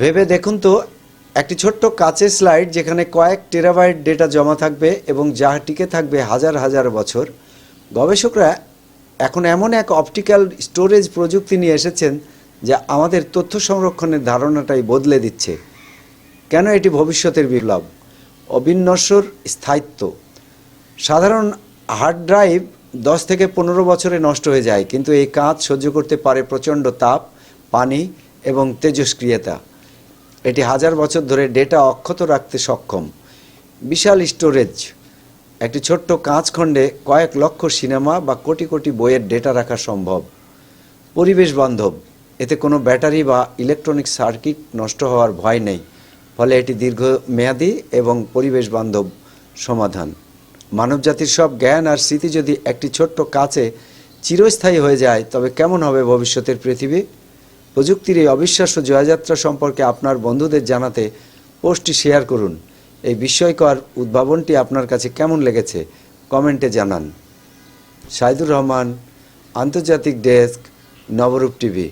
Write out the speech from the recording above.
ভেবে দেখুন তো, একটি ছোট্ট কাচের স্লাইড যেখানে কয়েক টেরাবাইট ডেটা জমা থাকবে এবং যা টিকে থাকবে হাজার হাজার বছর। গবেষকরা এখন এমন এক অপটিক্যাল স্টোরেজ প্রযুক্তি নিয়ে এসেছেন যা আমাদের তথ্য সংরক্ষণের ধারণাটাই বদলে দিচ্ছে। কেন এটি ভবিষ্যতের বিপ্লব? অবিনশ্বর স্থায়িত্ব। সাধারণ হার্ড ড্রাইভ 10 থেকে 15 বছরে নষ্ট হয়ে যায়, কিন্তু এই কাঁচ সহ্য করতে পারে প্রচণ্ড তাপ, পানি এবং তেজস্ক্রিয়তা। এটি হাজার বছর ধরে ডেটা অক্ষত রাখতে সক্ষম। বিশাল স্টোরেজ। একটি ছোট্ট কাঁচখণ্ডে কয়েক লক্ষ সিনেমা বা কোটি কোটি বইয়ের ডেটা রাখা সম্ভব। পরিবেশ বান্ধব। এতে কোনো ব্যাটারি বা ইলেকট্রনিক সার্কিট নষ্ট হওয়ার ভয় নেই, ফলে এটি দীর্ঘমেয়াদী এবং পরিবেশ বান্ধব সমাধান। মানবজাতির সব জ্ঞান আর স্মৃতি যদি একটি ছোট্ট কাচে চিরস্থায়ী হয়ে যায়, তবে কেমন হবে ভবিষ্যতের পৃথিবী? প্রযুক্তির এই অবিশ্বাস্য জয়যাত্রা সম্পর্কে আপনার বন্ধুদের জানাতে পোস্টটি শেয়ার করুন। এই বিস্ময়কর উদ্ভাবনটি আপনার কাছে কেমন লেগেছে কমেন্টে জানান। সাইদুর রহমান, আন্তর্জাতিক ডেস্ক, নবরূপ টিভি।